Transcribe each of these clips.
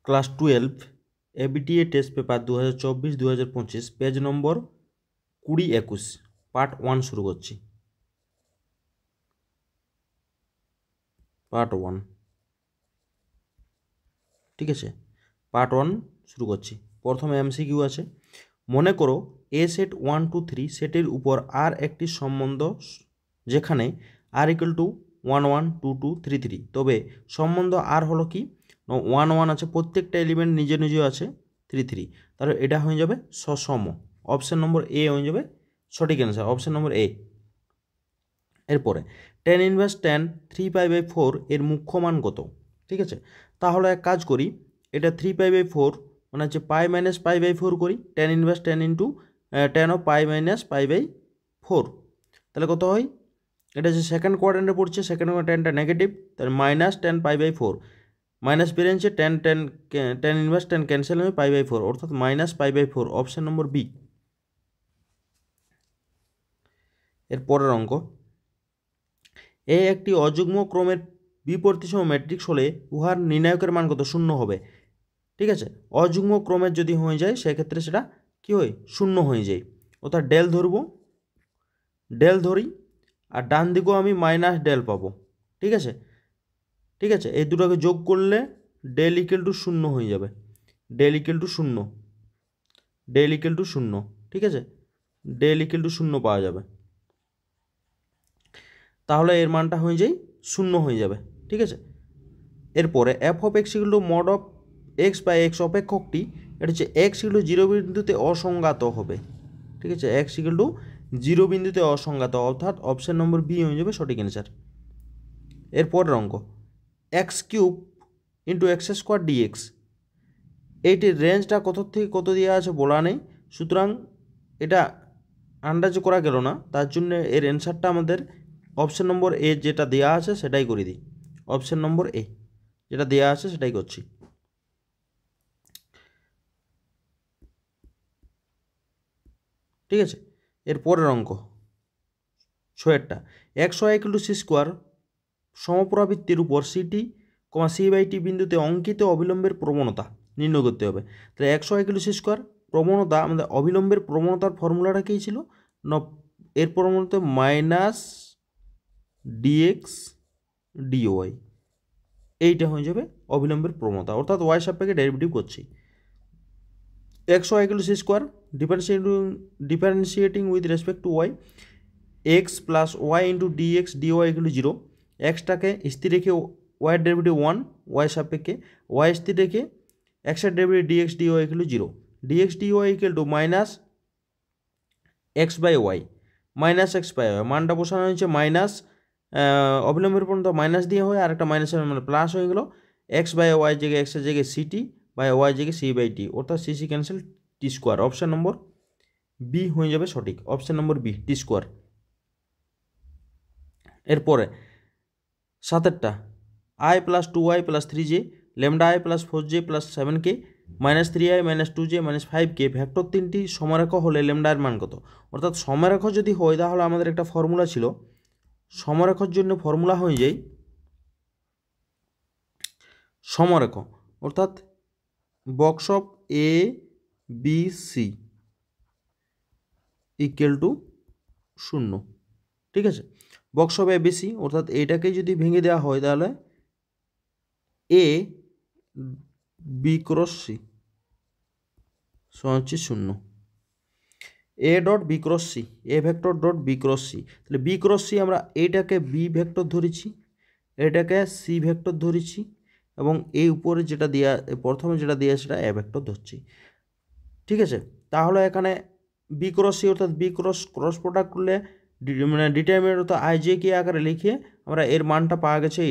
Class 12 ABTA test paper 2024-2025 page নম্বর 20-21 part 1 শুরু করছি। Part 1, ঠিক আছে, পার্ট 1 শুরু করছি। প্রথমে এমসিকিউ আছে, মনে করো এ সেট 1 2 3 সেটের উপর আর একটি সম্বন্ধ যেখানে আর ইকুয়াল টু 1 1 2 2 3 3, তবে সম্বন্ধ আর হলো কি 1 1 আছে, প্রত্যেকটা এলিমেন্ট নিজে নিজে আছে 3 3, তাহলে এটা হয়ে যাবে সসম। অপশন নম্বর এ হয়ে যাবে সঠিক অ্যান্সার, অপশন নম্বর এ। এরপরে tan ইনভার্স tan 3π/4 এর মুখ্য মান কত? ঠিক আছে, তাহলে এক কাজ করি, এটা 3π/4 মানে হচ্ছে পাই মাইনাস π/4 করি, tan inverse tan into tan of pi minus π/4, তাহলে কত হয়? এটা যে সেকেন্ড কোয়াড্রেন্টে পড়ছে, সেকেন্ড কোয়াড্রেন্টটা নেগেটিভ, তাহলে মাইনাস tan π/4, মাইনাস বেরিয়েছে tan ইনভার্স tan ক্যান্সেল হবে π/4, অর্থাৎ মাইনাস π/4, অপশন নম্বর বি। এর পরের অঙ্ক, এ একটি অযুগ্ম ক্রমের বিপরীতসম ম্যাট্রিক্স হলে উহার নির্ণায়কের মান কত? শূন্য হবে। ঠিক আছে, অযুগ্ম ক্রমের যদি হয়ে যায় সেক্ষেত্রে সেটা কি হয়? শূন্য হয়ে যায়। অর্থাৎ ডেল ধরবো, ডেল ধরি, আর ডান দিকেও আমি মাইনাস ডেল পাবো। ঠিক আছে, ঠিক আছে, এই দুটোকে যোগ করলে ডেল ইকুয়াল টু শূন্য হয়ে যাবে, ডেল ইকুয়াল টু শূন্য, ডেল ইকুয়াল টু শূন্য। ঠিক আছে, ডেল ইকুয়াল টু শূন্য পাওয়া যাবে, তাহলে এর মানটা হয়ে যায় শূন্য হয়ে যাবে। ঠিক আছে, এরপরে f of x equal to mod of x by x অপেক্ষকটি, এটা হচ্ছে এক্স ইকুয়াল টু 0 বিন্দুতে অসংজ্ঞাত হবে। ঠিক আছে, এক্স ইকুয়াল টু 0 বিন্দুতে অসংজ্ঞাত, অর্থাৎ অপশন নম্বর বি হয়ে যাবে সঠিক অ্যান্সার। এরপরের অঙ্ক, x cube into x square dx, এইটির রেঞ্জটা কত থেকে কত দেওয়া আছে বলা নেই, সুতরাং এটা আন্দাজ করা গেল না, তার জন্য এর অ্যান্সারটা আমাদের অপশন নম্বর এ যেটা দেওয়া আছে সেটাই করে দিই, অপশন নম্বর এ যেটা দেওয়া আছে সেটাই করছি। ঠিক আছে, এর পরের অঙ্ক 6টা, x y equal to c square সমপুরাবৃত্তির উপর সিটি সি/টি বিন্দুতে অঙ্কিত অবিলম্বের প্রবণতা নির্ণয় করতে হবে। তাহলে x y equal to c square, প্রবণতা আমাদের অবিলম্বের প্রবণতার ফর্মুলাটা কী ছিল? এর প্রবণতা মাইনাস ডিএক্স ডিওয়াই, এইটা হয়ে যাবে অবিলম্বের প্রবণতা, অর্থাৎ ওয়াই সাপেক্ষে ডেরিভেটিভ করছি। X y equal to c square differentiating with respect to y, x plus y into dx dy equal to 0, এক্সটাকে স্থির রেখে ওয়াইয়ের ডেরিভেটিভ 1 ওয়াই সাপেক্ষে, ওয়াই স্থির রেখে এক্সের derivative dx dy equal to 0, dx dy equal to minus x by y, minus x by y, মানটা বসানো হয়েছে মাইনাস, অবিলম্বের পর্যন্ত মাইনাস দিয়ে হয়, আর একটা মাইনাসের মানে প্লাস হয়ে গেল, এক্স বাই ওয়াই জায়গায় এক্সের জায়গায় সিটি বাই ওয়াই জায়গায় সি/টি, অর্থাৎ c c cancel t square, option number b হয়ে যাবে সঠিক, option number b t square. এরপরে 7টা, i plus 2i plus 3j lambda i plus 4j plus 7k minus 3i minus 2j minus 5k vector তিনটি সমরেখ হলে ল্যামডার মান কত? অর্থাৎ সমরেখ যদি হয় তাহলে আমাদের একটা ফর্মুলা ছিল, সমরেখর জন্য ফর্মুলা হয়ে যায় সমরেখ, অর্থাৎ box of a b c equal to 0। ঠিক আছে, box of a b c, অর্থাৎ এটাকে যদি ভেঙে দেওয়া হয় তাহলে এ বি ক্রস সি হচ্ছে 0, a dot b cross c, a vector dot b cross c, তাহলে বি ক্রস সি আমরা এইটাকে বি ভেক্টর ধরেছি, এটাকে সি ভেক্টর ধরেছি, এবং এই উপরে যেটা দেওয়া প্রথমে যেটা দেওয়া সেটা এ ভেক্টর ধরছি। ঠিক আছে, তাহলে এখানে বি ক্রস সি অর্থাৎ বি ক্রস প্রোডাক্ট করলে মানে ডিটারমিনেন্ট অর্থাৎ আই জে কে আকারে লিখে আমরা এর মানটা পাওয়া গেছে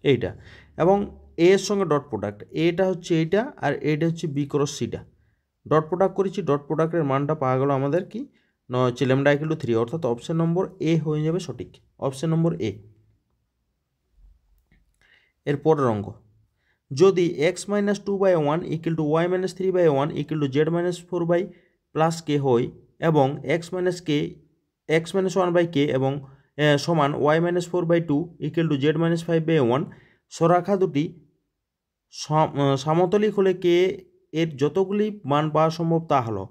এইটা, এবং এর সঙ্গে ডট প্রোডাক্ট, এটা হচ্ছে এইটা আর এইটা হচ্ছে বি ক্রস সিটা, ডট প্রোডাক্ট করেছি, ডট প্রোডাক্টের মানটা পাওয়া গেল আমাদের কি হচ্ছে ল্যামডা ইকুয়াল টু 3, অর্থাৎ অপশন নম্বর এ হয়ে যাবে সঠিক, অপশন নম্বর এ। এর পরের অঙ্ক, যদি x minus 2/1 equal to y minus 3/1 equal to z minus 4 plus k হয় এবং এক্স মাইনাস 1/k এবং সমান y minus 4/2 equal to z minus 5/1, সরাখা দুটি সামতলিক হলে কে এর যতগুলি মান পাওয়া সম্ভব তা হলো,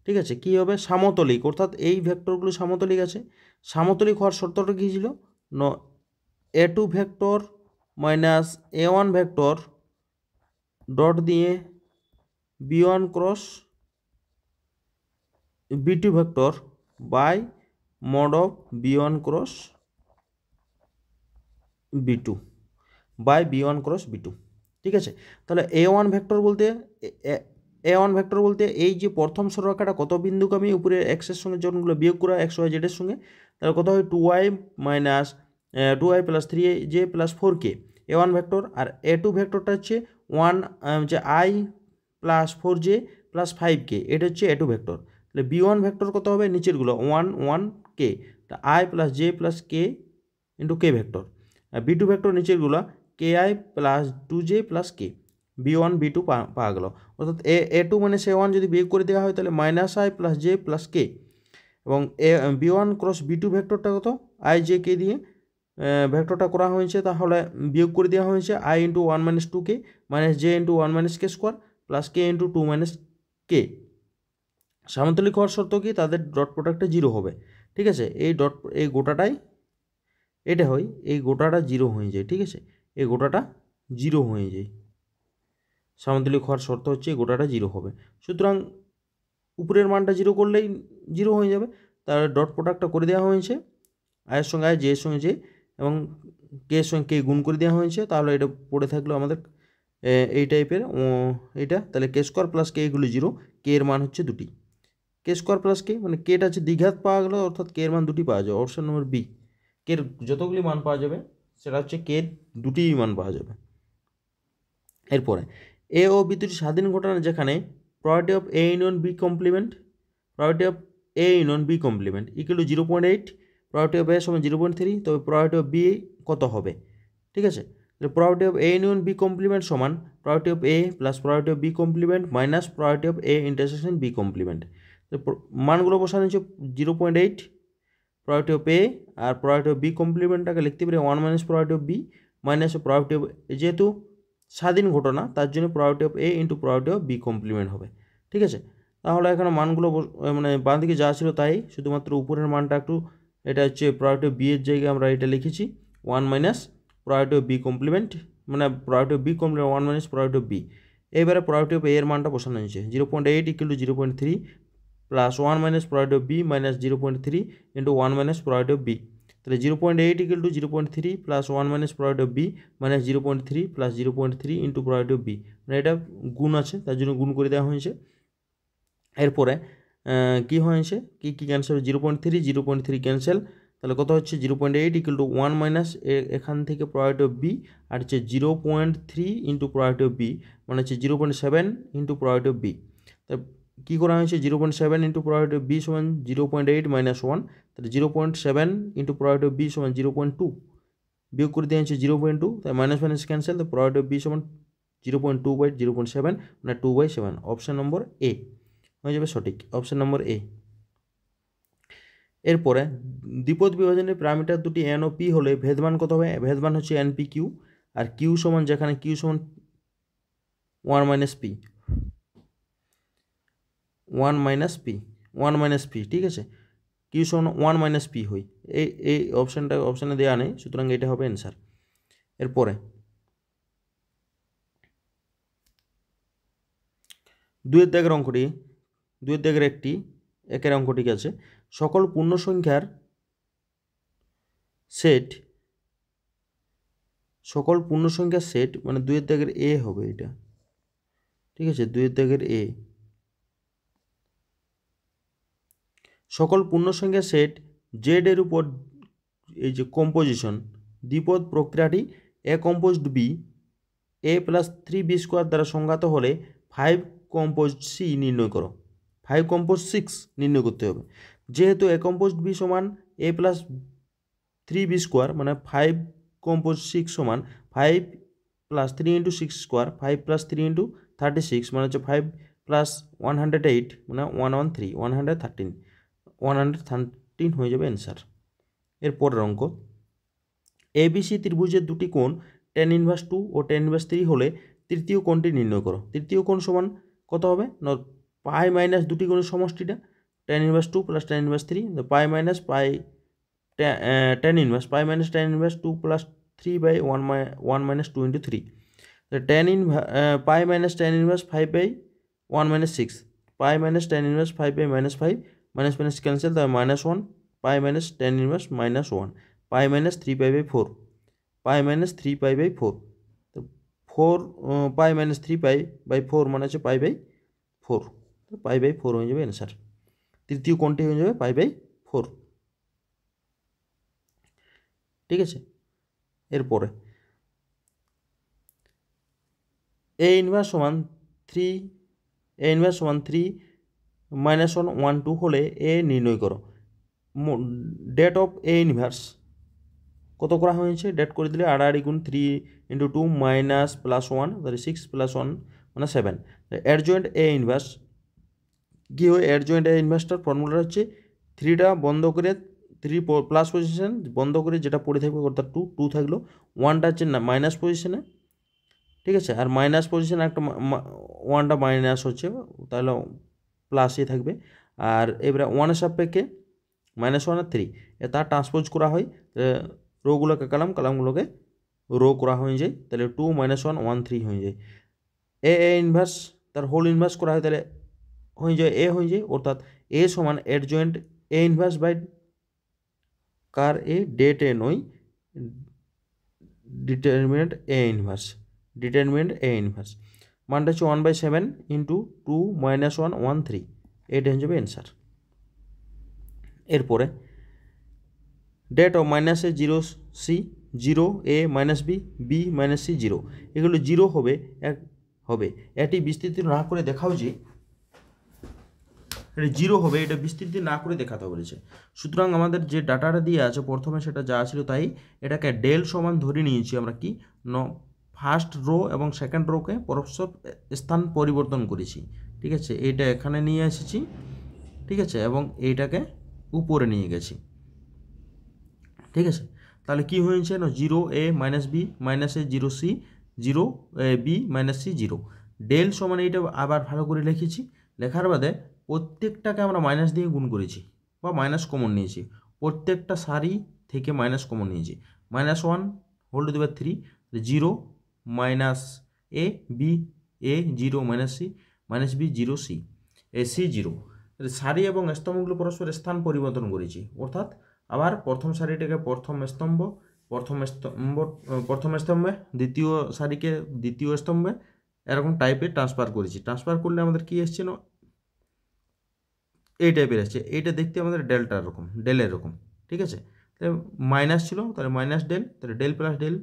ঠিক আছে, কী হবে সামতলিক, অর্থাৎ এই ভেক্টরগুলো সামতলিক আছে। সামতলিক হওয়ার শর্তটা কী ছিল? A2 vector minus A1 vector dot দিয়ে B1 cross B2 vector by mod of B1 cross B2 by B1 cross B2, ঠিক আছে। তাহলে A1 ভেক্টর বলতে এই যে প্রথম সরলরেখাটা কত বিন্দুগামী, উপরে এক্সের সঙ্গে যখনগুলো বিয়োগ করা এক্স ওয়াই জেডের সঙ্গে, তাহলে কত হয় 2y minus 2y plus 3j plus 4k A1 vector. আর A2 ভেক্টরটা হচ্ছে 1 যে i plus 4j plus 5k, এটা হচ্ছে A2 ভেক্টর। তাহলে B1 ভেক্টর কত হবে? নিচেরগুলো 1 1k, i plus j plus k into k vector. আর B2 ভেক্টর নিচেরগুলো ki plus 2j plus k, B1 B2 পাওয়া গেল। অর্থাৎ A2 মানে A1 যদি বিয়োগ করে দেওয়া হয় তাহলে minus i plus j plus k, এবং B1 ক্রস B2 ভেক্টরটা কত i j k দিয়ে ভেক্টরটা করা হয়েছে, তাহলে বিয়োগ করে দেওয়া হয়েছে i into 1 minus 2k minus j into 1 minus k square plus k into 2 minus k। সামন্তলিক হওয়ার শর্ত কি? তাদের ডট প্রোডাক্টটা 0 হবে, ঠিক আছে। এই গোটাটাই এটা হয়, এই গোটাটা 0 হয়ে যায়, ঠিক আছে, এই গোটাটা 0 হয়ে যায়। সামন্তলিক হওয়ার শর্ত হচ্ছে এই গোটাটা 0 হবে। সুতরাং উপরের মানটা 0 করলেই 0 হয়ে যাবে। তার ডট প্রোডাক্টটা করে দেওয়া হয়েছে, আয়ের সঙ্গে আয়, জে এর সঙ্গে জে, এবং কে এর সঙ্গে কে গুণ করে দেওয়া হয়েছে। তাহলে এটা পড়ে থাকলো আমাদের এই টাইপের এইটা। তাহলে কে স্কোয়ার প্লাস কে এগুলো 0, কে এর মান হচ্ছে 2টি। কে স্কোয়ার প্লাস কে মানে কেটা হচ্ছে দ্বিঘাত পাওয়া গেল, অর্থাৎ কে এর মান 2টি পাওয়া যাবে। অপশন নম্বর বি, কে এর যতগুলি মান পাওয়া যাবে সেটা হচ্ছে কে এর 2টি মান পাওয়া যাবে। এরপরে এ ও বি দুটি স্বাধীন ঘটনা যেখানে probability of A union b complement equal to 0.8, probability of a সমান 0.3, তবে প্রবাবিলিটি অফ বি কত হবে? ঠিক আছে, probability of A union b complement সমান probability of A plus probability of b complement minus probability of A intersection B complement. মানগুলো বসানো হচ্ছে 0.8 প্রবাবিলিটি অফ এ, আর প্রবাবিলিটি অফ বি কমপ্লিমেন্টটাকে লিখতে পারি 1 minus probability of B minus probability of, যেহেতু স্বাধীন ঘটনা তার জন্য probability of A into probability of b complement হবে, ঠিক আছে। তাহলে এখানে মানগুলো মানে বাঁ দিকে যা ছিল তাই, শুধুমাত্র উপরের মানটা একটু, এটা হচ্ছে প্রবাবিলিটি অফ বি এর জায়গায় আমরা এটা লিখেছি 1 minus probability of b complement, মানে probability of b complement 1 minus probability of b. এবারে প্রবাবিলিটি অফ এ এর মানটা বসানো হয়েছে 0.8 equal to 0.3 plus 1 minus probability of B minus 0.3 into 1 minus probability of B. তাহলে 0.8 equal to 0.3 plus 1 minus probability of B minus 0.3 plus 0.3 into probability of b, মানে এটা গুণ আছে তার জন্য গুণ করে দেওয়া হয়েছে। এরপরে কী হয়েছে, কী ক্যান্সেল? 0.3 ক্যান্সেল, তাহলে কত হচ্ছে 0.8 ইকুয়াল টু 1 মাইনাস এখান থেকে প্রবাবিলিটি অফ বি, আর হচ্ছে 0.3 ইন্টু প্রবাবিলিটি অফ বি, মানে হচ্ছে 0.7 ইন্টু প্রবাবিলিটি অফ বি। তা কী করা হয়েছে? 0.7 ইন্টু প্রবাবিলিটি অফ বি সমান 0.8 মাইনাস 1, তাহলে 0.7 ইন্টু প্রবাবিলিটি অফ বি সমান 0.2, বিয়োগ করে দেওয়া হচ্ছে 0.2, তাই মাইনাস মাইনাস ক্যান্সেল, তো প্রবাবিলিটি অফ বি সমান 0.2 বাই 0.7, মানে 2/7। অপশান নম্বর এ হয়ে যাবে সঠিক, অপশান নম্বর এ। এরপরে দ্বিপদ বিভাজনের প্যারামিটার দুটি এন ও পি হলে ভেদমান কত হবে? ভেদমান হচ্ছে এন পি কিউ, আর কিউ সমান, যেখানে কিউ সমান 1 মাইনাস পি, 1 মাইনাস পি, ঠিক আছে, কিউ সমান 1 মাইনাস পি হই, এই অপশানে দেওয়া নেই, সুতরাং এটা হবে অ্যান্সার। এরপরে 2 দাগের অঙ্কটি, 2 দাগের একের অঙ্কটি আছে, সকল পূর্ণ সংখ্যার সেট, মানে 2 দাগের এ হবে এটা, ঠিক আছে, 2 দাগের এ, সকল পূর্ণ সংখ্যার সেট জেড এর উপর এই যে কম্পোজিশন দ্বিপদ প্রক্রিয়াটি এ composed B A plus 3b square দ্বারা সংজ্ঞাত হলে 5 কম্পোজড সি নির্ণয় করো। 5 কম্পোজড 6 নির্ণয় করতে হবে। যেহেতু এ কম্পোজড বি সমান এ প্লাস 3b স্কোয়ার, মানে 5 কম্পোজড 6 সমান 5 plus 3 into 6 square, 5 plus 3 into 36, মানে হচ্ছে 5 প্লাস 108, মানে 113 হয়ে যাবে অ্যান্সার। এর পরের অঙ্ক, এবিসি ত্রিভুজের দুটি কোণ tan−2 ও tan−3 হলে তৃতীয় কোণটি নির্ণয় করো। তৃতীয় কোণ সমান কত হবে না পাই মাইনাস দুটি কোণের সমষ্টিটা tan inverse 2 plus tan inverse 3 pi minus pi tan inverse pi minus tan inverse 2 plus 3 by 1 minus 2 into 3 tan pi minus tan inverse 5 by 1 minus 6 pi minus tan inverse 5 by minus 5 minus minus cancel তাহলে minus 1 pi minus tan inverse minus 1 pi minus 3 pi by 4 pi minus 3 pi by 4 তো 4 pi minus 3 pi by 4 মানে হচ্ছে পাই by 4 তো পাই by 4 হয়ে যাবে answer. তৃতীয় কোণটি হয়ে যাবে পাই বাই 4। ঠিক আছে, এরপরে এ ইনভার্স সমান 3 মাইনাস 1 1 2 হলে এ নির্ণয় করো। ডেট অফ এ ইনভার্স কত করা হয়েছে ডেট করে দিলে আড়াআড়ি গুণ 3 ইন্টু 2 মাইনাস প্লাস 1 তাহলে 6 প্লাস 1 মানে 7। অ্যাডজয়েন্ট এ ইনভার্স কী হয় অ্যাডজয়েন্ট এ ইনভার্সটার ফর্মুলা হচ্ছে 3টা বন্ধ করে 3 প্লাস পজিশন বন্ধ করে যেটা পড়ে থাকবে অর্থাৎ 2 থাকলো 1টা হচ্ছে না মাইনাস পজিশনে। ঠিক আছে, আর মাইনাস পজিশনে একটা 1টা মাইনাস হচ্ছে তাহলে প্লাসই থাকবে। আর এবারে 1-এর সাপেক্ষে মাইনাস 1 আর 3 তার ট্রান্সপোজ করা হয় রোগুলোকে কালামগুলোকে রো করা হয়ে যায় তাহলে 2 মাইনাস 1 1 3 হয়ে যায়। এ ইনভার্স তার হোল ইনভার্স করা হয় তাহলে হয়ে যায় এ হয়ে যায় অর্থাৎ এ সমান অ্যাডজয়েন্ট এ ইনভার্স বাই কার এ ডেট এ নয় ডিটারমিনেন্ট এ ইনভার্স মানটা হচ্ছে 1/7 ইন্টু 2 মাইনাস 1 1 3 এটা হয়ে যাবে অ্যান্সার। এরপরে det of minus a 0 c 0 a minus b minus c 0 এগুলো 0 হবে এটি বিস্তৃতি না করে দেখাও যে এটা 0 হবে এটা বিস্তৃতি না করে দেখাতে বলেছে। সুতরাং আমাদের যে ডাটাটা দিয়ে আছে প্রথমে সেটা যা ছিল তাই এটাকে ডেল সমান ধরে নিয়েছি আমরা কি ফার্স্ট রো এবং সেকেন্ড রোকে পরস্পর স্থান পরিবর্তন করেছি। ঠিক আছে, এইটা এখানে নিয়ে এসেছি। ঠিক আছে, এবং এইটাকে উপরে নিয়ে গেছি। ঠিক আছে, তাহলে কি হয়েছে না 0 a minus b minus a 0 c 0 b minus c 0 del সমান এইটা আবার ভালো করে লিখেছি। লেখার বাদে প্রত্যেকটাকে আমরা মাইনাস দিয়ে গুণ করেছি বা মাইনাস কমন নিয়েছি। প্রত্যেকটা সারি থেকে মাইনাস কমন নিয়েছি। Minus 1 whole to the power 3 0 minus a b a 0 minus c minus b 0 c a c 0 সারি এবং স্তম্ভগুলো পরস্পর স্থান পরিবর্তন করেছি অর্থাৎ আবার প্রথম সারিটাকে প্রথম স্তম্ভে দ্বিতীয় সারিকে দ্বিতীয় স্তম্ভে এরকম টাইপে ট্রান্সফার করেছি। ট্রান্সফার করলে আমাদের কি এসছে না এই টাইপের আসছে। এইটা দেখতে আমাদের ডেলের এরকম। ঠিক আছে, তাহলে মাইনাস ছিল তাহলে মাইনাস ডেল তাহলে ডেল প্লাস ডেল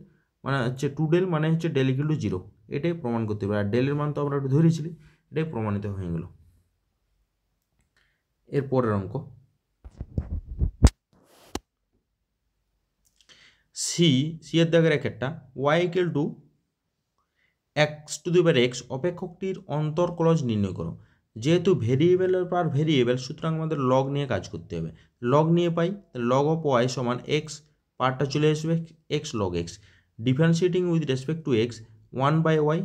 মানে হচ্ছে 2 ডেল মানে হচ্ছে ডেল ইকুয়াল টু 0 এটাই প্রমাণ করতে হবে। আর ডেলের মান তো আমরা একটু ধরেছিলি এটাই প্রমাণিত হয়ে গেল। এরপরের অঙ্ক সি এর দাগের একটা y equal to x to the power x অপেক্ষকটির অন্তর্ক্লজ নির্ণয় করো। যেহেতু ভেরিয়েবলের পর ভেরিয়েবল সুতরাং আমাদের লগ নিয়ে কাজ করতে হবে। লগ নিয়ে পাই লগ অফ ওয়াই সমান এক্স পার্টটা চলে আসবে x log x differentiating with respect to x 1/y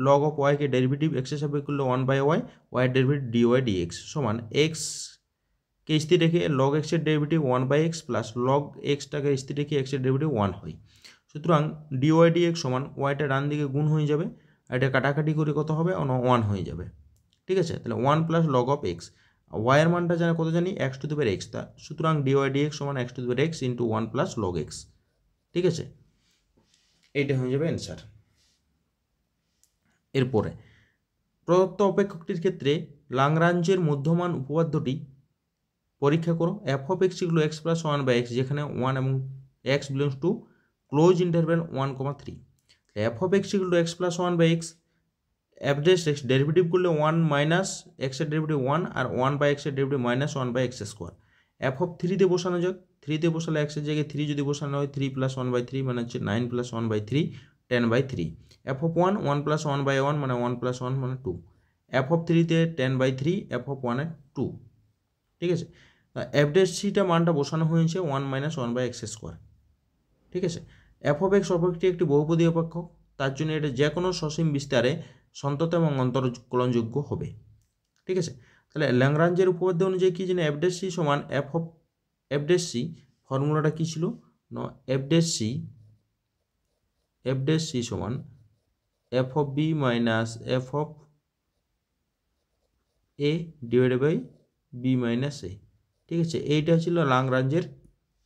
log of ওয়াইকে ডেরিভেটিভ এক্সের সাপেক্ষে করলে 1/y y derivative dy dx সমান এক্স কে স্থির রেখে লগ এক্সের ডেরিভেটিভ 1/x প্লাস লগ এক্সটাকে স্থির রেখে এক্সের ডেরিভেটিভ 1 হয়। সুতরাং ডিওয়াই ডিএক্স সমান ওয়াইটা ডান দিকে গুণ হয়ে যাবে আর এটা কাটাকাটি করে কত হবে 1 হয়ে যাবে। ঠিক আছে, তাহলে 1 প্লাস লগ অফ এক্স ওয়াইয়ের মানটা কত জানি x to the power x সুতরাং ডিওয়াই ডিএক্স সমান x to the power x into 1 plus log x. ঠিক আছে, এইটা হয়ে যাবে অ্যান্সার। এরপরে প্রদত্ত অপেক্ষকটির ক্ষেত্রে ল্যাগ্রাঞ্জের মধ্যমান উপপাদ্যটি পরীক্ষা করো। F of x equal x plus 1/x যেখানে 1 এবং x belongs to close interval 1,3 F of x equal to x plus 1/x F dash x derivative করলে 1 মাইনাস এক্সের ডেরিভেটিভ 1 আর 1/x এর derivative minus 1/x square. F of 3 বসানো যাক 3 বসালে এক্সের জায়গায় 3 যদি বসানো হয় 3 প্লাস 1/3 মানে হচ্ছে 9 প্লাস 1/3 10/3 এফ অফ 1 প্লাস 1/1 মানে 1 প্লাস 1 মানে 2 এফ অফ 3 10/3 এফ অফ 1 2। ঠিক আছে, এফ ড্যাশ সিটা মানটা বসানো হয়েছে 1 মাইনাস 1/x স্কোয়ার। ঠিক আছে, এফ অফ এক্স অপেক্ষকটি একটি বহুপদী অপেক্ষক তার জন্য এটা যে কোনো সসীম বিস্তারে সন্তত এবং অন্তর্কলনযোগ্য হবে। ঠিক আছে, তাহলে ল্যাগ্রাঞ্জের উপপাদ্য অনুযায়ী কি জানি এফ ড্যাশ সি সমান এফ ড্যাশ সি ফর্মুলাটা কী ছিল না এফ ড্যাশ সি সমান f of B minus f of a divided by b minus a. ঠিক আছে, এইটা ছিল ল্যাগ্রাঞ্জের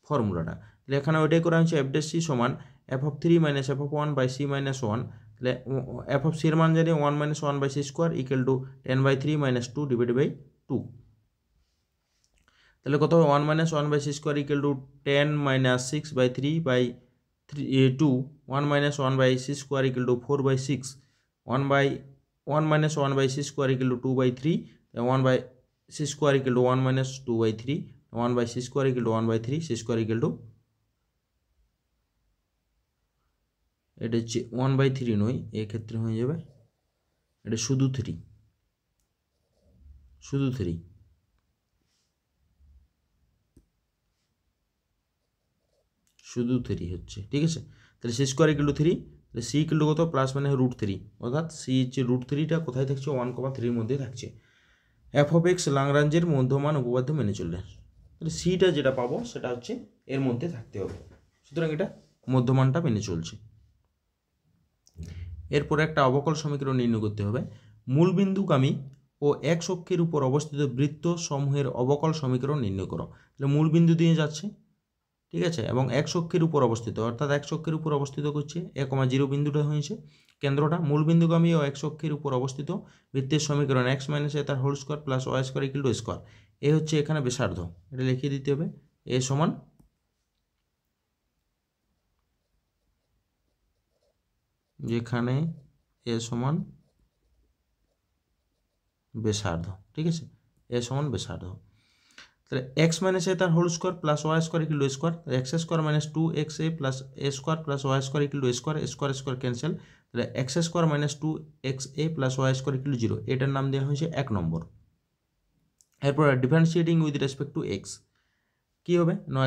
ফর্মুলাটা। তাহলে এখানে ওইটাই করা হয়েছে এফ ড্যাশ সি সমান f of 3 minus f of 1 by c minus 1। তাহলে এফ অফ সির মান জানি 1 minus 1 by c square equal to 10/3 minus 2 divided by 2। তাহলে কত হবে 1 minus 1 by c square equal to 10 minus 6/3 by 2। 1 minus 1 by c square equal to 4/6। 1 minus 1 by c square equal to 2/3। 1 by c square equal to 1 minus 2/3। 1 by c square equal to 1/3। C square equal to এটা হচ্ছে 1/3 নয়, এক্ষেত্রে হয়ে যাবে এটা শুধু 3 হচ্ছে। ঠিক আছে, তাহলে সি স্কোয়ার ইকুয়াল টু 3, তাহলে সি ইকুয়াল টু কত প্লাস মানে √3, অর্থাৎ সি হচ্ছে √3টা কোথায় থাকছে 1,3 মধ্যে থাকছে। এফ অফ এক্স ল্যাগ্রাঞ্জের মধ্যমান উপপাদ্য মেনে চললে তাহলে সিটা যেটা পাবো সেটা হচ্ছে এর মধ্যে থাকতে হবে, সুতরাং এটা মধ্যমানটা মেনে চলছে। এরপরে একটা অবকল সমীকরণ নির্ণয় করতে হবে। মূলবিন্দুগামী ও এক অক্ষের উপর অবস্থিত বৃত্ত সমূহের অবকল সমীকরণ নির্ণয় করো। তাহলে মূলবিন্দু দিয়ে যাচ্ছে, ঠিক আছে, এবং এক অক্ষের উপর অবস্থিত, অর্থাৎ এক অক্ষের উপর অবস্থিত করছে 1,0 বিন্দুটা হয়েছে কেন্দ্রটা। মূলবিন্দুগামী ও এক অক্ষের উপর অবস্থিত বৃত্তের সমীকরণ x মাইনাস এ তার whole square plus y square equal to square. A হচ্ছে এখানে ব্যাসার্ধ, এটা লিখিয়ে দিতে হবে। এ সমান যেখানে এ সমান ব্যাসার্ধ, ঠিক আছে, এ সমান ব্যাসার্ধ। তাহলে এক্স মাইনাস এ তার whole square plus y square equal to square, x square minus 2xa plus a square plus y square equal to square, square cancel. তাহলে x square minus 2xa plus y square equal to 0, এটার নাম দেওয়া হয়েছে 1 নম্বর। এরপর differentiating with respect to x কী হবে না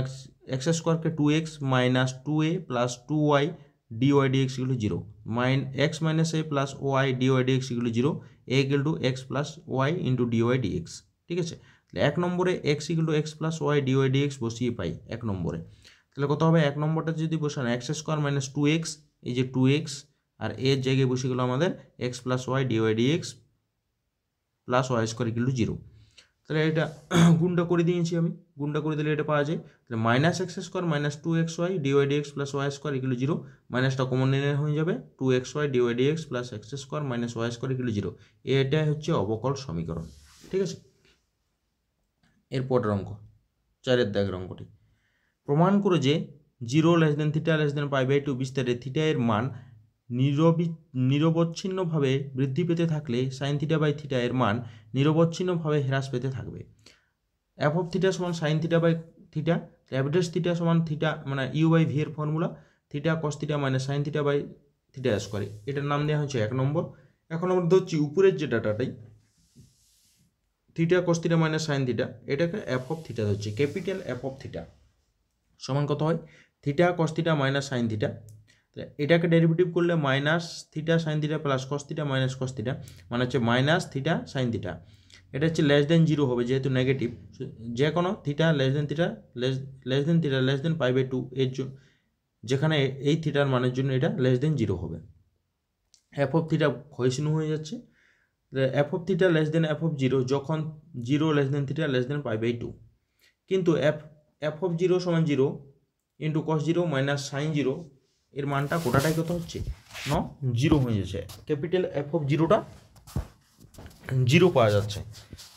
এক্স স্কোয়ারকে 2x minus 2a plus 2y dy dx equal to 0, x minus a plus y dy dx equal to 0, a equal to x plus y into dy dx. ঠিক আছে, তাহলে 1 নম্বরে x equal to x plus y dy dx বসিয়ে পাই 1 নম্বরে। তাহলে কত হবে 1 নম্বরটা যদি বসান এক্স স্কোয়ার মাইনাস 2x, এই যে 2x আর এর জায়গায় বসে গেল আমাদের x plus y dy dx plus y square equal to 0। তাহলে এটা গুণটা করে দিয়েছি আমি, গুণটা করে দিলে এটা পাওয়া যায়। তাহলে minus x square minus 2xy dy dx plus y square equal to 0, মাইনাসটা কমন নিলে হয়ে যাবে 2xy dy dx plus x square minus y square equal to 0। এটাই হচ্ছে অবকল সমীকরণ। ঠিক আছে, এরপরের অঙ্ক 4-এর দাগের অঙ্কটি। প্রমাণ করো যে 0 less than theta less than π/2 বিস্তারে থিটা এর মান নিরবচ্ছিন্নভাবে বৃদ্ধি পেতে থাকলে সাইন থিটা বাই থিটা এর মান নিরবচ্ছিন্নভাবে হ্রাস পেতে থাকবে। এফ অফ থিটা সমান sine theta by theta, F dash theta সমান থিটা মানে ইউ বাই ভি এর formula, theta cos theta minus sine theta by theta square, এটার নাম দেওয়া হচ্ছে 1 নম্বর। এখন আমরা ধরছি উপরের যে ডাটাটাই theta cos theta minus sine theta, এটাকে এফ অফ থিটা ধরছি, ক্যাপিটাল এফ অফ থিটা সমান কত হয় theta cos theta minus sine theta. এটাকে ডেরিভেটিভ করলে minus theta sine theta plus cos theta minus cos theta মানে হচ্ছে মাইনাস থিটা সাইন থিটা। এটা হচ্ছে লেস দেন 0 হবে যেহেতু নেগেটিভ, যে কোনো theta less than theta less than π/2 এর জন্য, যেখানে এই থিটার মানের জন্য এটা লেস দেন 0 হবে। এফ অফ থিটা ক্ষয়িষ্ণু হয়ে যাচ্ছে, f of theta less than f of 0 যখন 0 less than theta less than π/2, কিন্তু এফ অফ 0 সমান 0 ইন্টু কস 0 মাইনাস সাইন 0 এর মানটা গোটাটাই কত হচ্ছে 0 হয়ে যাচ্ছে। ক্যাপিটাল এফ অফ 0টা 0 পাওয়া যাচ্ছে,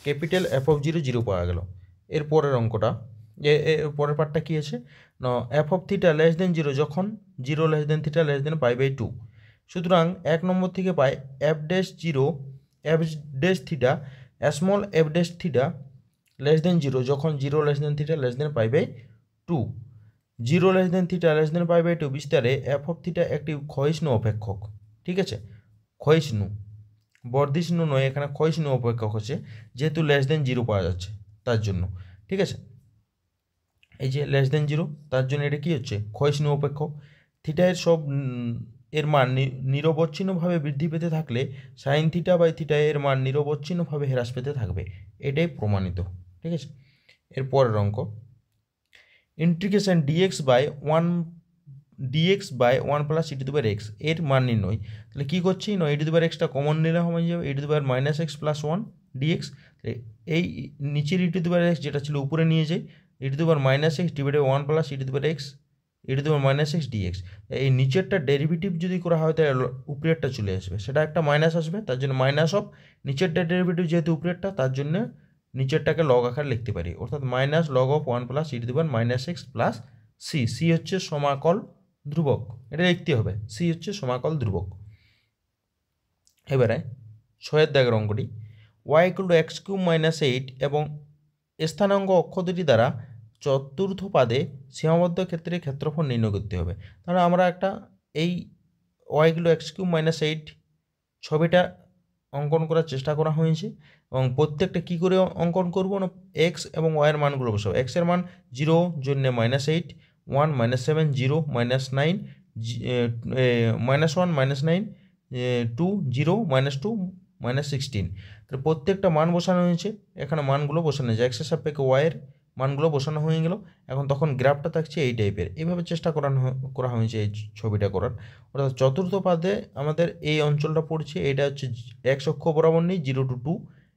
ক্যাপিটাল এফ অফ 0 পাওয়া গেল। এর পরের অঙ্কটা পরের পার্টটা কী আছে না f of theta less than 0 যখন 0 less than theta less than π/2, সুতরাং 1 নম্বর থেকে পাই f dash 0 f dash theta small f dash theta less than 0 যখন 0 less than theta less than π/2। 0 less than theta less than π/2 বিস্তারে F of theta একটি ক্ষয়িষ্ণু অপেক্ষক। ঠিক আছে, ক্ষয়িষ্ণু, বর্ধিষ্ণু নয়, এখানে ক্ষয়িষ্ণু অপেক্ষক হচ্ছে যেহেতু লেস দেন 0 পাওয়া যাচ্ছে তার জন্য। ঠিক আছে, এই যে লেস দেন 0 তার জন্য এটা কি হচ্ছে ক্ষয়িষ্ণু অপেক্ষক। থিটা এর সব এর মান নিরবচ্ছিন্নভাবে বৃদ্ধি পেতে থাকলে সাইন থিটা বাই থিটা এর মান নিরবচ্ছিন্নভাবে হ্রাস পেতে থাকবে, এটাই প্রমাণিত। ঠিক আছে, এর পরের অঙ্ক, integration dx by one plus e to the power x এর মান নির্ণয়। তাহলে কী করছি না, ই টু দি পাওয়ার এক্সটা কমন নিলে হয়ে যাবে e to the power minus x plus one dx. এই নিচের ই টু দি পাওয়ার এক্স যেটা ছিল উপরে নিয়ে যাই, e to the power minus x divided one plus e to the power x e to the power minus x dx. এই নিচেরটা derivative যদি করা হয় তাহলে উপরেরটা চলে আসবে, সেটা একটা মাইনাস আসবে, তার জন্য মাইনাস অফ নিচেরটা ডেরিভেটিভ যেহেতু উপরেরটা তার জন্য নিচেরটাকে লগ আকারে লিখতে পারি, অর্থাৎ minus log of one plus e to the power minus x plus C. C হচ্ছে সমাকল ধ্রুবক, এটা লিখতে হবে, সি হচ্ছে সমাকল ধ্রুবক। এবারে 6 দাগের অঙ্কটি, Y equal to X cube minus 8 এবং স্থানাঙ্ক অক্ষ দুটি দ্বারা চতুর্থ পাদে সীমাবদ্ধ ক্ষেত্রে ক্ষেত্রফল নির্ণয় করতে হবে। তাহলে আমরা একটা এই Y equal to X cube minus 8 ছবিটা অঙ্কন করার চেষ্টা করা হয়েছে, এবং প্রত্যেকটা কী করে অঙ্কন করব না, এক্স এবং ওয়াইয়ের মানগুলো বসাবো। এক্সের মান 0 জন্য -8, 1 -7, 0 -9, -1 -9, 2 0 -2 -16। তাহলে প্রত্যেকটা মান বসানো হয়েছে, এখানে মানগুলো বসানো হয়েছে, এক্সের সাপেক্ষে ওয়াইয়ের মানগুলো বসানো হয়ে গেল। এখন তখন গ্রাফটা থাকছে এই টাইপের, এইভাবে চেষ্টা করা হয়েছে এই ছবিটা করার। অর্থাৎ চতুর্থ পাদে আমাদের এই অঞ্চলটা পড়ছে, এটা হচ্ছে এক্স অক্ষ বরাবর নেই 0 to 2,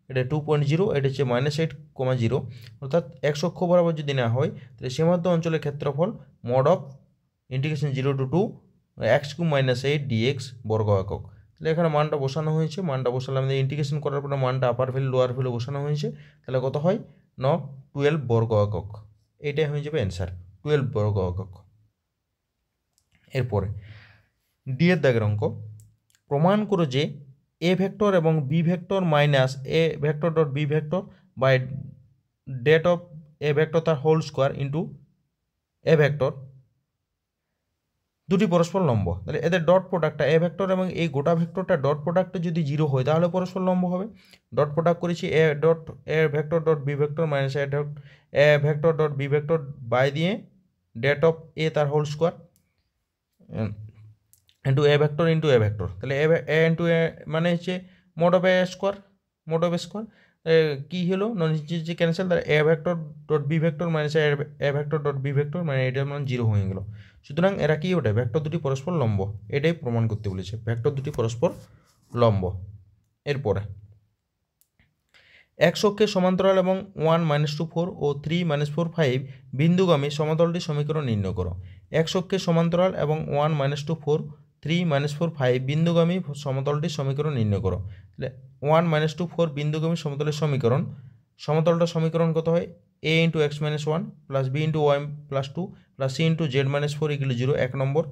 এটা 2.0, এটা হচ্ছে -8, 0। অর্থাৎ এক্স অক্ষ বরাবর যদি না হয় তাহলে সীমাবদ্ধ অঞ্চলের ক্ষেত্রফল mod of integration 0 to 2 X cube minus 8 dx বর্গ একক। তাহলে এখানে মানটা বসানো হয়েছে, মানটা বসালে আমাদের ইন্টিগ্রেশন করার পরে মানটা আপার ভ্যালু লোয়ার ভ্যালু বসানো হয়েছে, তাহলে কত হয় 12 বর্গ একক, এইটাই হয়ে যাবে অ্যান্সার, 12 বর্গ একক। এরপরে ডি এর দাগের অঙ্ক, প্রমাণ করো যে এ ভেক্টর এবং b vector minus a vector dot b vector by det of a vector তার whole square into a vector দুটি পরস্পর লম্ব। তাহলে এদের ডট প্রোডাক্টটা এ ভেক্টর এবং এই গোটা ভেক্টরটা ডট প্রোডাক্টটা যদি 0 হয় তাহলে পরস্পর লম্ব হবে। ডট প্রোডাক্ট করেছি a vector dot b vector minus a vector dot b vector by দিয়ে ডেট অফ এ তার whole square into a vector into a vector. তাহলে এ ইন্টু এ মানে হচ্ছে mod of a square, mod of a square কী হলো যে cancel, তাহলে a vector dot b vector minus a vector dot b vector মানে এটার মান 0 হয়ে গেল। সুতরাং এরা কি ওটা ভেক্টর দুটি পরস্পর লম্ব, এটাই প্রমাণ করতে বলেছে, ভেক্টর দুটি পরস্পর লম্ব। এরপরে এক্স অক্ষের সমান্তরাল এবং 1 -2 4 ও 3 -4 5 বিন্দুগামী সমতলটি সমীকরণ নির্ণয় করো। এক্স অক্ষের সমান্তরাল এবং 1 -2 4 3 -4 5 বিন্দুগামী সমতলটির সমীকরণ নির্ণয় করো। তাহলে 1 -2 4 বিন্দুগামী সমতলের সমীকরণ, সমতলটার সমীকরণ কত হয়, a into X minus 1 plus B into Y plus 2 plus C into Z minus 4 = 0, 1 number.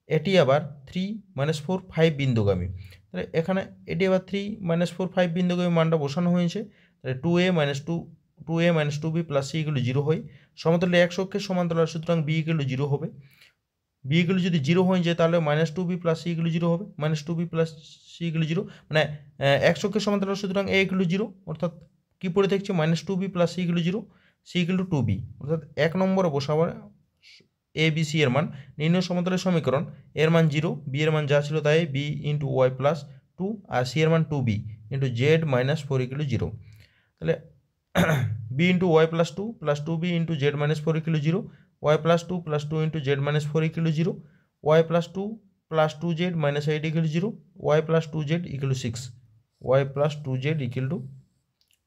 এটি আবার 3 -4 5 বিন্দুগামী, তাহলে এখানে এটি আবার 3 -4 5 বিন্দুগামী মানটা বসানো হয়েছে, তাহলে 2a - 2b প্লাস সি = 0 হয়। সমতলে এক্স অক্ষের সমান্তরাল, সুতরাং বি = 0 হবে। বি যদি 0 হয়ে যায় তাহলে -2b প্লাস সি = 0 হবে, -2b প্লাস সি = 0 মানে এক্স অক্ষের সমান্তরাল, সুতরাং a = 0, অর্থাৎ কী পড়ে থাকছে -2b plus C = 0, C = 2b। অর্থাৎ 1 নম্বরে বসাবো এ বি সি এর মান, নির্ণয় সমতলের সমীকরণ, এর মান 0, বি এর মান যা ছিল তাই বি ইন্টু ওয়াই প্লাস 2 আর সি এর মান 2b ইন্টু জেড মাইনাস 4 = 0। তাহলে B into Y plus 2 plus 2b into Z minus 4 = 0, Y plus 2 plus 2 into Z minus 4 = 0, Y plus 2 plus 2z minus 8 = 0, Y plus 2z = 6, Y plus 2z =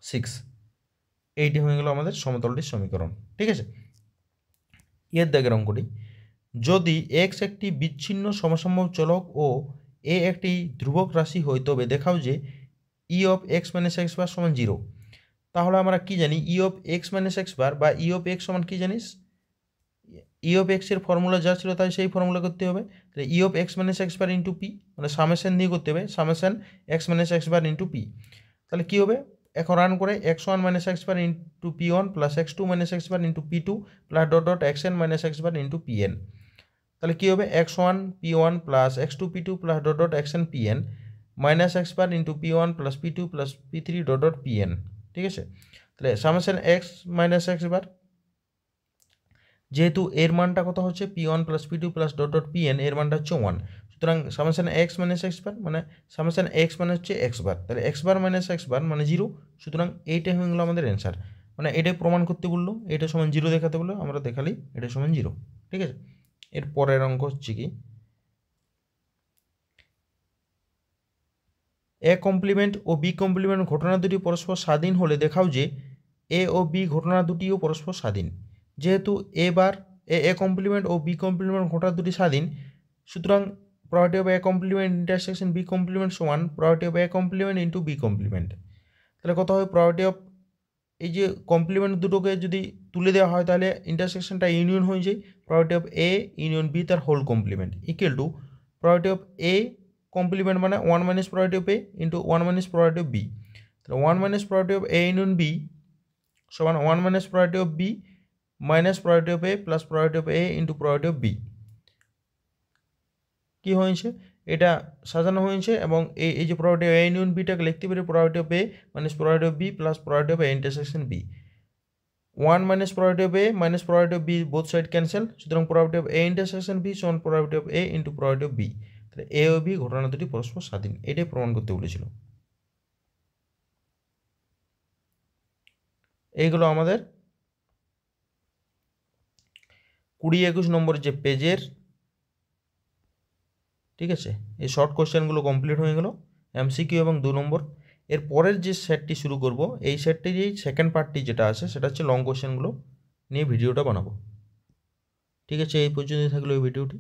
6। এইটি হয়ে গেল আমাদের সমতলটির সমীকরণ। ঠিক আছে, এর দাগের অঙ্কটি, যদি x একটি বিচ্ছিন্ন সমসম্ভব চলক ও a একটি ধ্রুবক রাশি হয় তবে দেখাও যে e of x minus x bar সমান 0। তাহলে আমরা কি জানি e of x minus x bar বা ই অফ এক্স সমান কি জানিস, ই অফ এক্সের ফর্মুলা যা ছিল তাই সেই ফর্মুলা করতে হবে। তাহলে ই of x minus x bar into P, মানে সামেশন দিয়ে করতে হবে, সামেশন এক্স মাইনাস এক্স বার ইন্টু পি। তাহলে কী হবে, এখন রান করে x1 মাইনাস এক্স বার into p1 plus x2 minus x বার into p2 plus dot dot xn minus x বার into pn। তাহলে কী হবে, x1 p1 plus x2 p2 plus dot dot xn pn minus x বার into p1 plus p2 plus p3 dot dot pn। ঠিক আছে, তাহলে summation x minus x বার, যেহেতু এর মানটা কত হচ্ছে p1 plus p2 plus dot dot pn, এর মানটা হচ্ছে 1, সুতরাং সামেশন এক্স মাইনাস এক্স বার মানে সামেশন এক্স মানে হচ্ছে এক্স বার, তাহলে এক্স বার মাইনাস এক্স বার মানে 0। সুতরাং এইটাই হয়ে গেলো আমাদের অ্যান্সার। মানে এটাই প্রমাণ করতে বললো, এটা সমান 0 দেখাতে বললো, আমরা দেখালি এটা সমান 0। ঠিক আছে, এর পরের অঙ্ক হচ্ছে কি, এ কমপ্লিমেন্ট ও বি কমপ্লিমেন্ট ঘটনা দুটি পরস্পর স্বাধীন হলে দেখাও যে এ ও বি ঘটনা দুটিও পরস্পর স্বাধীন। যেহেতু এ কমপ্লিমেন্ট ও বি কমপ্লিমেন্ট ঘটনা দুটি স্বাধীন, সুতরাং property of A complement intersection B complement সমান property of A complement into B complement. তাহলে কত হবে, প্রপার্টি অফ এই যে কমপ্লিমেন্ট দুটোকে যদি তুলে দেওয়া হয় তাহলে ইন্টারসেকশনটা ইউনিয়ন হয়ে যায়, property of A union B তার whole complement equal to property of A complement মানে 1 minus property of A into 1 minus property of B. তাহলে 1 minus property of A union B সমান 1 minus property of B minus property of A plus property of A into property of B. কী হয়েছে, এটা সাজানো হয়েছে এবং এই যে প্রপার্টি অফ এ ইউনিয়ন বিটাকে লিখতে পারি property of A minus property of B plus property of A intersection B. 1 minus property of A minus property of B both side cancel, সুতরাং property of A intersection B সমান property of A into property of B. তাহলে A O B ঘটনা দুটি পরস্পর স্বাধীন, এটাই প্রমাণ করতে বলেছিল। এইগুলো আমাদের 20-21 নম্বর যে পেজের, ঠিক আছে, এই শর্ট কোশ্চেনগুলো কমপ্লিট হয়ে গেল এমসিকিউ এবং 2 নম্বর। এর পরের যে সেটটি শুরু করব, এই সেটটির সেকেন্ড পার্টটি যেটা আছে সেটা হচ্ছে লং কোশ্চেনগুলো নিয়ে ভিডিওটা বানাবো। ঠিক আছে, এই পর্যন্তই থাকলো এই ভিডিওটি।